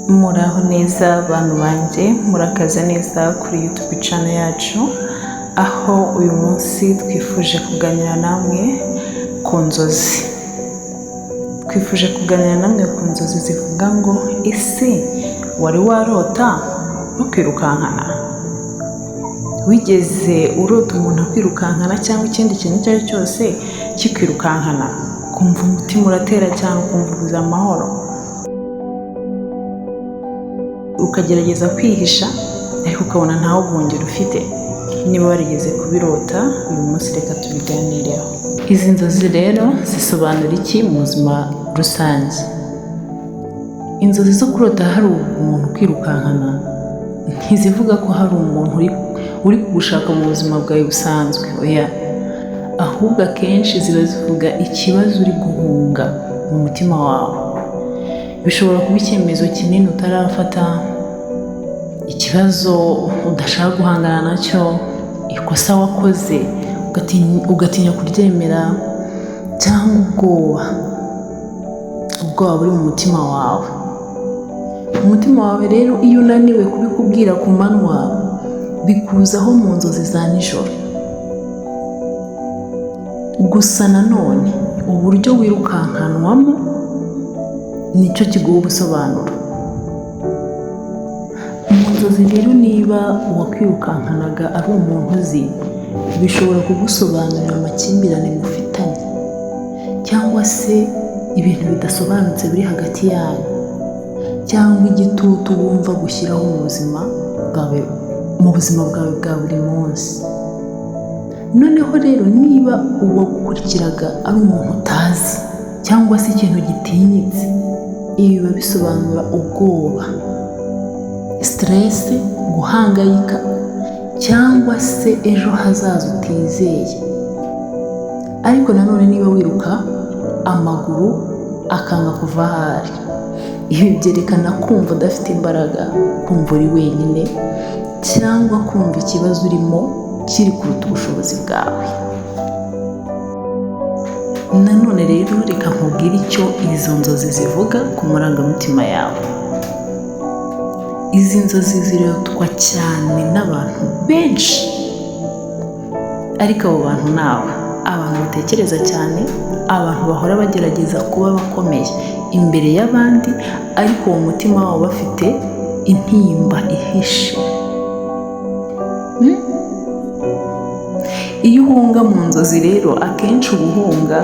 Muraho neza bantu banje, murakaza neza kuri YouTube channel yacu, aho uyu munsi twifuje kuganira namwe ku nzozi. Twifuje kuganira namwe ku nzozi zivuga ngo ese wari warota ukwirukankana? Wigeze urota umuntu akwirukankana cyangwa ikindi kintu icyo ari cyo cyose kikwirukankana, kumva umutima uratera cyangwa kumva ubuze amahoro, ukagerageza kwihisha ariko ukabona ntaho guhungira ufite? Niba warigeze kubirota, uyu munsi reka tubiganireho. Izi nzozi rero zisobanura iki mu buzima rusange? Inzozi zo kurota hari umuntu kwirukankana ntizivuga ko hari umuntu uri kugushaka mu buzima bwawe busanzwe, oya, ahubwo akenshi ziba zivuga ikibazo uri guhunga mu mutima wawe. Bishobora kuba icyemezo kinini utarafata, ikibazo udashaka guhangana nacyo, ikosa wakoze ugatinya kuryemera, cyangwa ubwoba buri mu mutima wawe. Umutima wawe rero iyo unaniwe kubikubwira ku manywa, bikuzaho mu nzozi za nijoro. Gusa nanone uburyo wirukankanwamo nicyo kiguha ubusobanuro. Mu nzozi rero niba uwakwirukankanaga ari umuntu uzi, bishobora kugusobanurira amakimbirane mufitanye, cyangwa se ibintu bidasobanutse biri hagati yanyu, cyangwa igitutu wumva gushyiraho mu buzima bwawe bwa buri munsi. Noneho rero niba uwagukurikiraga ari umuntu utazi cyangwa se ikintu gitinyitse, ibi biba bisobanura ubwoba, stress, guhangayika, cyangwa se ejo hazaza utizeye. Ariko nanone niba wiruka amaguru akanga kuva ahari, ibi byerekana kumva udafite imbaraga, kumva uri wenyine, cyangwa kumva ikibazo urimo kiri kuruta ubushobozi bwawe. Nanone rero reka nkubwire icyo izo nzozi zivuga ku marangamutima yawe. Izi nzozi zirotwa cyane n'abantu benshi, ariko abo bantu ni abantu batekereza cyane, abantu bahora bagerageza kuba bakomeye imbere y'abandi, ariko uwo mutima wabo bafite intimba ihishe. Iyo uhunga mu nzozi rero, akenshi uba uhunga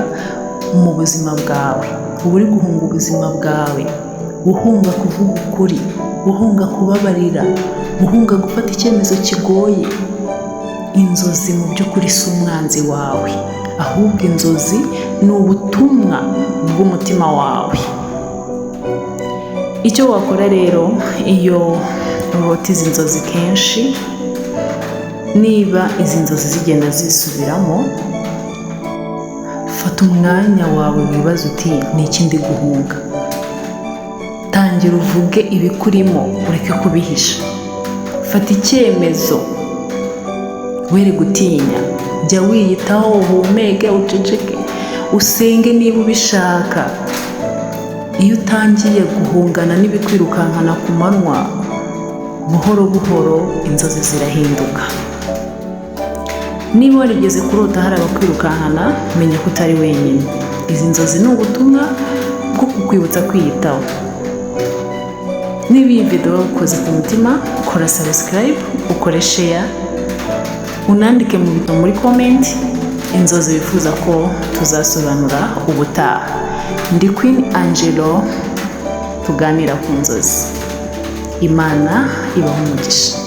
mu buzima bwawe, uba uri guhunga ubuzima bwawe, uhunga kuvuga ukuri, uhunga kubabarira, uhunga gufata icyemezo kigoye. Inzozi mu by'ukuri si umwanzi wawe, ahubwo inzozi ni ubutumwa bw'umutima wawe. Icyo wakora rero iyo urota izi nzozi kenshi, niba izi nzozi zigenda zisubiramo, fata umwanya wawe wibaza uti ni iki ndi guhunga. Tangira uvuge ibikurimo, ureke kubihisha. Fata icyemezo, were gutinya, jya wiyitaho, uhumeke, uceceke, usenge niba ubishaka. Iyo utangiye guhungana n'ibikwirukankana ku manywa, buhoro buhoro inzozi zirahinduka. Niba warigeze kurota hari abakwirukankana, menya ko utari wenyine. Izi nzozi ni ubutumwa bwo kukwibutsa kwiyitaho. Niba iyi video wakoze ku mutima, kora subscribe, ukore share, unandike muri comment inzozi wifuza ko tuzasobanura ubutaha. Ndi Queen Angelo, tuganira ku nzozi. Imana ibahe umugisha.